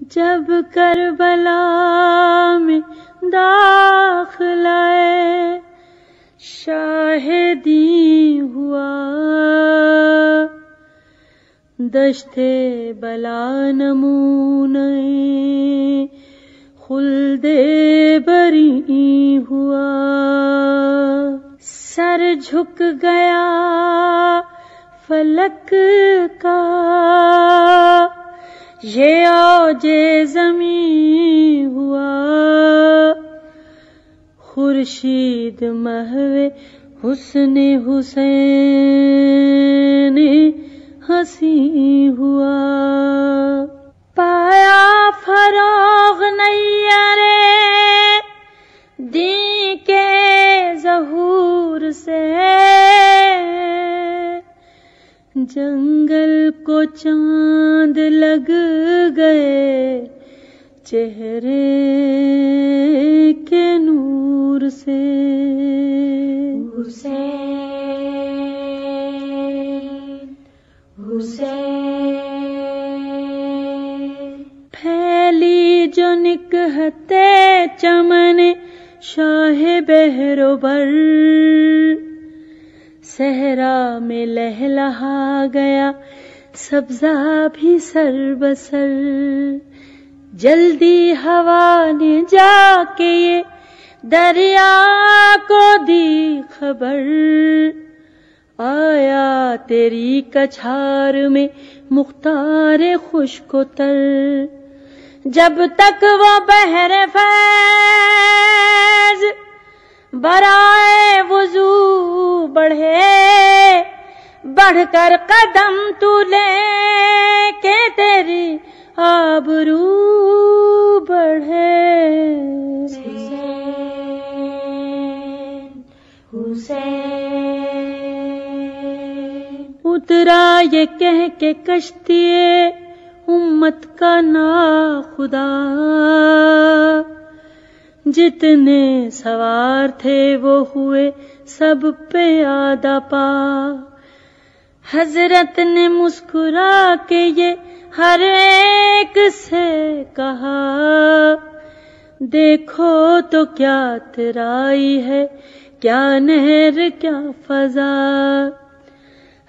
جب کربلا میں داخلہ شاہدی ہوا، دشت بلا نمونہ خلد بری ہوا، سر جھک گیا فلک کا یہ اوج زمین ہوا، خورشید محو حسن حسین ہنسی ہوا، پایا فراغ نیر دین کے ظہور سے، جنگل کو چاند لگ گئے چہرے کے نور سے، پھیلی جو نکہت چمن شاہ بحر و بر، صحرا میں لہلہا گیا سبزہ بھی سر بسر، جلدی ہوا نے جا کے یہ دریا کو دی خبر، آیا تیری کچھار میں مختار خشک و تر، جب تک وہ بحر فیض برائے وضو بڑھے، بڑھ کر قدم تو لے کے تیری آبرو بڑھے، اترا یہ کہہ کے کشتی امت کا ناخدا، جتنے سوار تھے وہ ہوئے سب پہ آدھا پا، حضرت نے مسکرا کے یہ ہر ایک سے کہا، دیکھو تو کیا ترائی ہے، کیا نہر کیا فضا،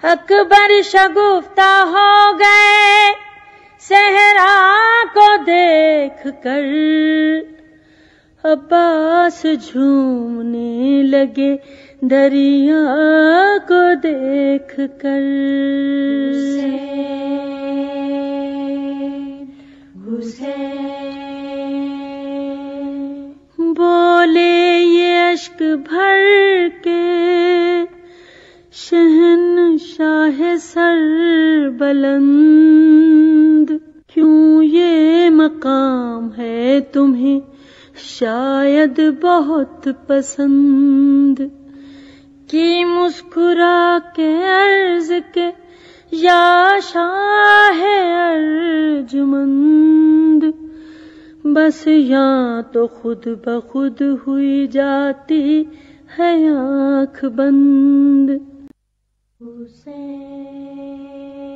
اکبر شگفتہ ہو گئے صحرا کو دیکھ کر، عباس جھومنے لگے دریا کو دیکھ کر، بولے یہ اشک بھر کے شہنشاہ سر بلند، کیوں یہ مقام ہے تمہیں شاید بہت پسند، کی مسکرا کے عرض کے یا شاہ ارجمند، بس یہاں تو خود بخود ہوئی جاتی ہے آنکھ بند، حسین